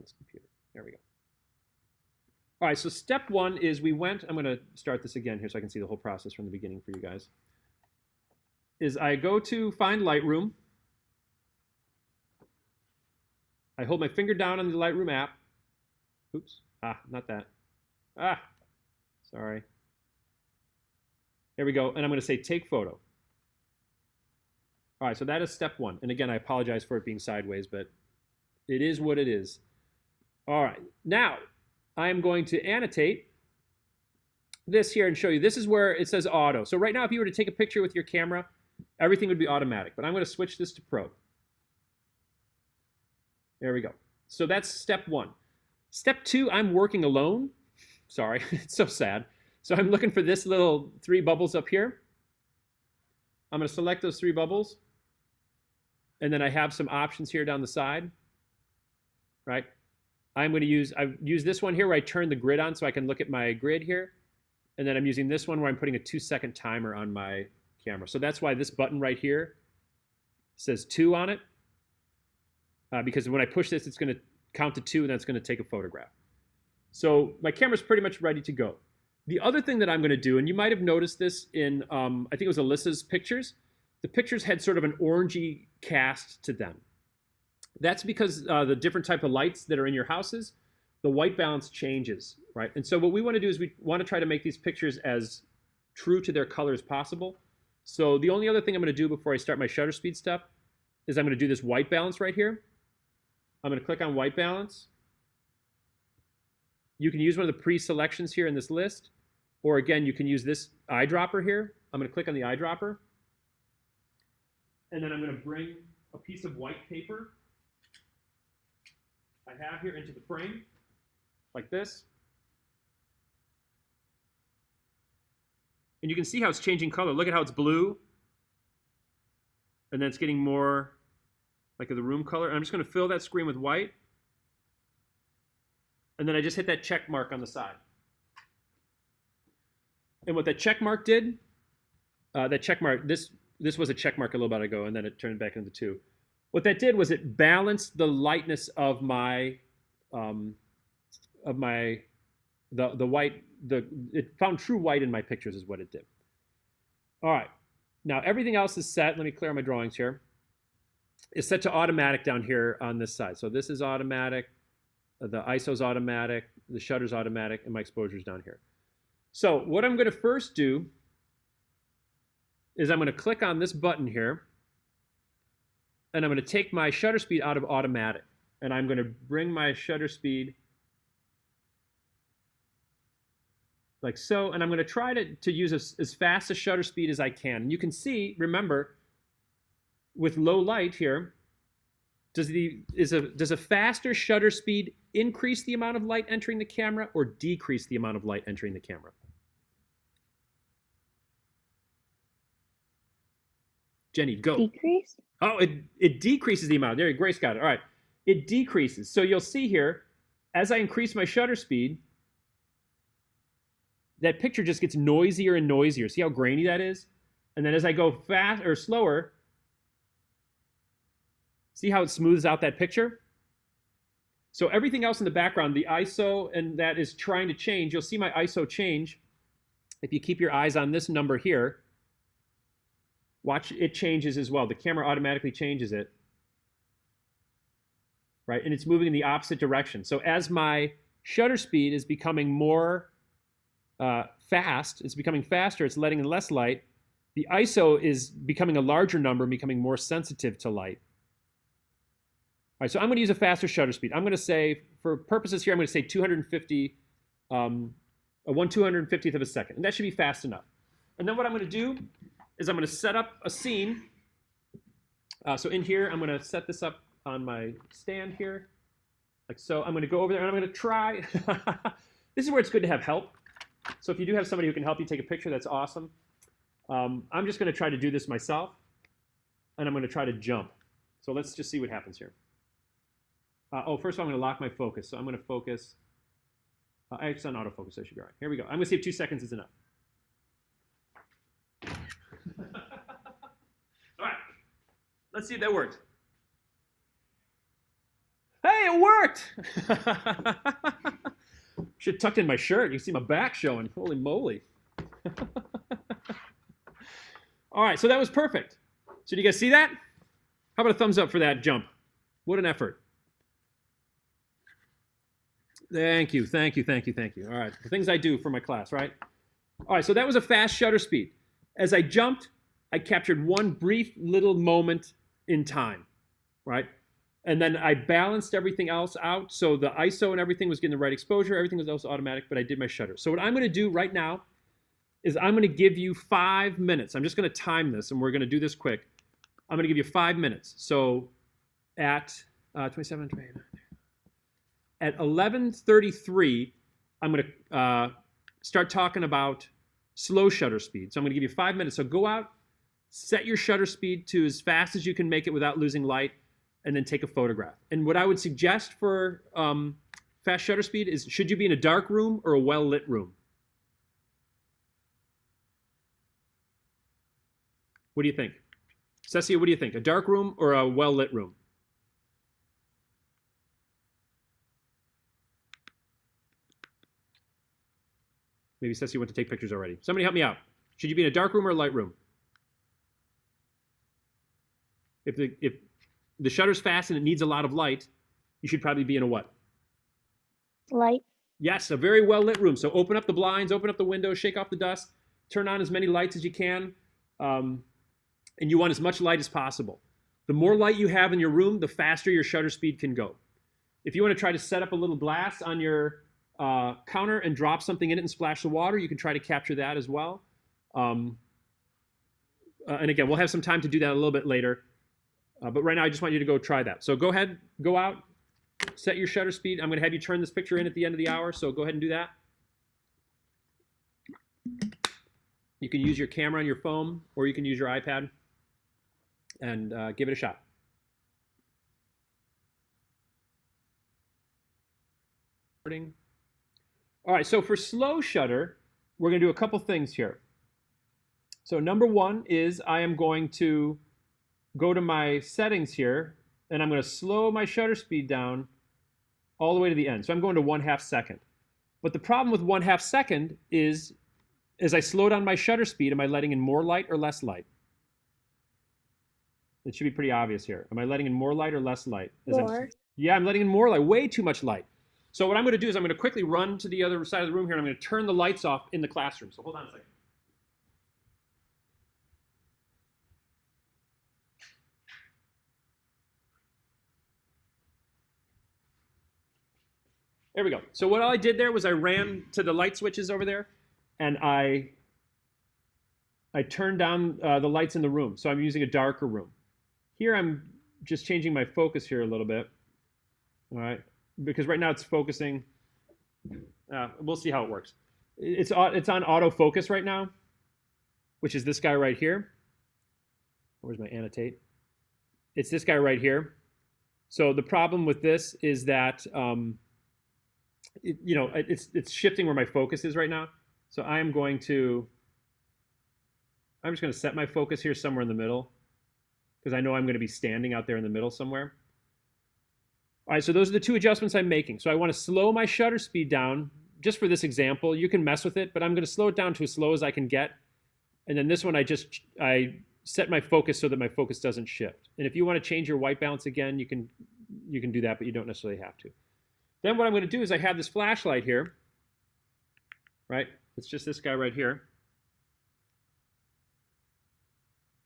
on this computer. There we go. All right, so step one is we went, I'm going to start this again here so I can see the whole process from the beginning for you guys. Is I go to find Lightroom. I hold my finger down on the Lightroom app. Oops. Not that. Sorry. There we go. And I'm going to say take photo. All right, so that is step one. And again, I apologize for it being sideways, but it is what it is. All right, now I'm going to annotate this here and show you. This is where it says auto. So right now, if you were to take a picture with your camera, everything would be automatic. But I'm going to switch this to pro. There we go. So that's step one. Step two, I'm working alone. Sorry, it's so sad. So I'm looking for this little 3 bubbles up here. I'm going to select those 3 bubbles. And then I have some options here down the side, right? I've used this one here where I turn the grid on so I can look at my grid here. And then I'm using this one where I'm putting a 2-second timer on my camera. So that's why this button right here says 2 on it. Because when I push this, it's going to count to 2 and that's going to take a photograph. So my camera's pretty much ready to go. The other thing that I'm going to do, and you might have noticed this in, I think it was Alyssa's pictures, the pictures had sort of an orangey cast to them. That's because the different type of lights that are in your houses, the white balance changes, right? And so what we want to do is we want to try to make these pictures as true to their color as possible. So the only other thing I'm going to do before I start my shutter speed stuff is I'm going to do this white balance right here. I'm going to click on white balance. You can use one of the pre-selections here in this list, or again, you can use this eyedropper here. I'm going to click on the eyedropper. And then I'm going to bring a piece of white paper I have here into the frame, like this. And you can see how it's changing color. Look at how it's blue. And then it's getting more like the room color. And I'm just going to fill that screen with white. And then I just hit that check mark on the side. And what that check mark did, this was a check mark a little bit ago, and then it turned back into 2. What that did was it balanced the lightness of my, it found true white in my pictures is what it did. All right, now everything else is set. Let me clear my drawings here. It's set to automatic down here on this side. So this is automatic, the ISO's automatic, the shutter's automatic, and my exposure's down here. So what I'm going to first do is I'm going to click on this button here, and I'm going to take my shutter speed out of automatic, and I'm going to bring my shutter speed like so, and I'm going to try to use as fast a shutter speed as I can. And you can see, remember, with low light here, does a faster shutter speed increase the amount of light entering the camera or decrease the amount of light entering the camera? Jenny, go. Decrease? Oh, it decreases the amount. There, Grace got it. All right. It decreases. So you'll see here, as I increase my shutter speed, that picture just gets noisier and noisier. See how grainy that is? And then as I go fast or slower, see how it smooths out that picture? So everything else in the background, the ISO and that is trying to change. You'll see my ISO change. If you keep your eyes on this number here, watch, it changes as well. The camera automatically changes it, right? And it's moving in the opposite direction. So as my shutter speed is becoming more fast, it's becoming faster, it's letting in less light, the ISO is becoming a larger number and becoming more sensitive to light. All right, so I'm going to use a faster shutter speed. I'm going to say, for purposes here, I'm going to say 250, a 1/250th of a second. And that should be fast enough. And then what I'm going to do is I'm going to set up a scene. So in here, I'm going to set this up on my stand here, like so. I'm going to go over there, and I'm going to try. This is where it's good to have help. So if you do have somebody who can help you take a picture, that's awesome. I'm just going to try to do this myself, and I'm going to try to jump. So let's just see what happens here. First of all, I'm going to lock my focus. So I'm going to focus. It's on autofocus, so I should be all right. Here we go. I'm going to see if 2 seconds is enough. All right. Let's see if that works. Hey, it worked! Should have tucked in my shirt. You can see my back showing. Holy moly. All right, so that was perfect. So do you guys see that? How about a thumbs up for that jump? What an effort. Thank you, thank you, thank you, thank you. All right, the things I do for my class, right? All right, so that was a fast shutter speed. As I jumped, I captured one brief little moment in time, right? And then I balanced everything else out. So the ISO and everything was getting the right exposure. Everything was also automatic, but I did my shutter. So what I'm going to do right now is I'm going to give you 5 minutes. I'm just going to time this, and we're going to do this quick. I'm going to give you 5 minutes. So at 27, 29, at 11:33, I'm going to start talking about slow shutter speed. So I'm going to give you 5 minutes. So go out, set your shutter speed to as fast as you can make it without losing light, and then take a photograph. And what I would suggest for fast shutter speed is, should you be in a dark room or a well-lit room? What do you think? Cecilia, what do you think? A dark room or a well-lit room? Maybe Cecilia went to take pictures already. Somebody help me out. Should you be in a dark room or a light room? If the shutter's fast and it needs a lot of light, you should probably be in a what? Light. Yes, a very well-lit room. So open up the blinds, open up the windows, shake off the dust, turn on as many lights as you can, and you want as much light as possible. The more light you have in your room, the faster your shutter speed can go. If you want to try to set up a little glass on your counter and drop something in it and splash the water, you can try to capture that as well. And again, we'll have some time to do that a little bit later. But right now, I just want you to go try that. So go ahead, go out, set your shutter speed. I'm going to have you turn this picture in at the end of the hour, so go ahead and do that. You can use your camera on your phone, or you can use your iPad and give it a shot. All right, so for slow shutter, we're going to do a couple things here. So number one is I am going to go to my settings here, and I'm going to slow my shutter speed down all the way to the end. So I'm going to 1/2 second. But the problem with 1/2 second is, as I slow down my shutter speed, am I letting in more light or less light? It should be pretty obvious here. Am I letting in more light or less light? More. Yeah, I'm letting in more light, way too much light. So what I'm going to do is I'm going to quickly run to the other side of the room here, and I'm going to turn the lights off in the classroom. So hold on a second. There we go. So what I did there was I ran to the light switches over there, and I turned down the lights in the room. So I'm using a darker room. Here I'm just changing my focus here a little bit. All right, because right now it's focusing. We'll see how it works. It's on autofocus right now, which is this guy right here. Where's my annotate? It's this guy right here. So the problem with this is that it's shifting where my focus is right now. So I'm just going to set my focus here somewhere in the middle, because I know I'm going to be standing out there in the middle somewhere. All right, so those are the two adjustments I'm making. So I want to slow my shutter speed down, just for this example. You can mess with it, but I'm going to slow it down to as slow as I can get. And then this one, I set my focus so that my focus doesn't shift. And if you want to change your white balance again, you can do that, but you don't necessarily have to. Then what I'm going to do is I have this flashlight here, right? It's just this guy right here.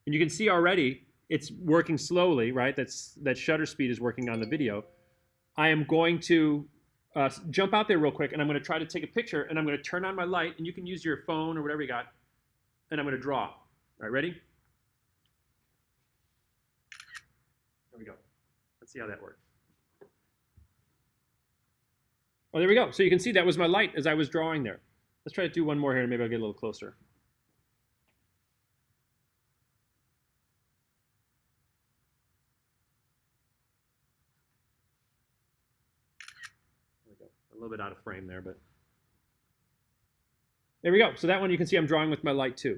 And you can see already it's working slowly, right? That shutter speed is working on the video. I am going to jump out there real quick, and I'm going to try to take a picture, and I'm going to turn on my light, and you can use your phone or whatever you got, and I'm going to draw. All right, ready? There we go. Let's see how that works. Oh, there we go. So you can see that was my light as I was drawing there. Let's try to do one more here, and maybe I'll get a little closer. There we go. A little bit out of frame there, but there we go. So that one you can see I'm drawing with my light too.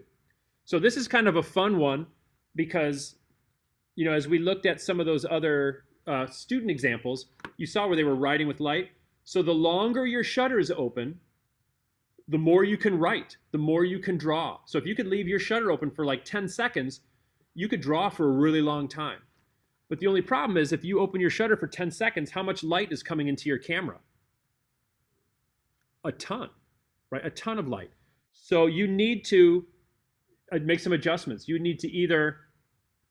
So this is kind of a fun one because, as we looked at some of those other student examples, you saw where they were writing with light. So the longer your shutter is open, the more you can write, the more you can draw. So if you could leave your shutter open for like 10 seconds, you could draw for a really long time. But the only problem is if you open your shutter for 10 seconds, how much light is coming into your camera? A ton, right? A ton of light. So you need to make some adjustments. You need to either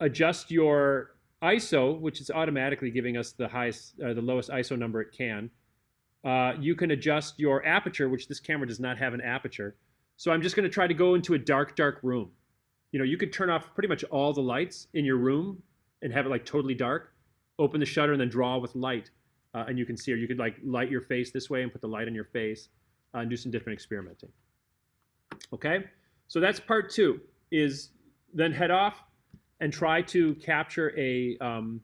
adjust your ISO, which is automatically giving us the lowest ISO number it can. You can adjust your aperture, which this camera does not have an aperture. So I'm just going to try to go into a dark, dark room. You know, you could turn off pretty much all the lights in your room and have it like totally dark. Open the shutter and then draw with light, and you can see. Or you could like light your face this way and put the light on your face and do some different experimenting. Okay, so that's part 2. Is then head off and try to capture an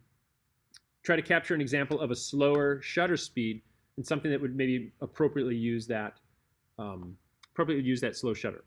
example of a slower shutter speed and something that would maybe appropriately use that slow shutter.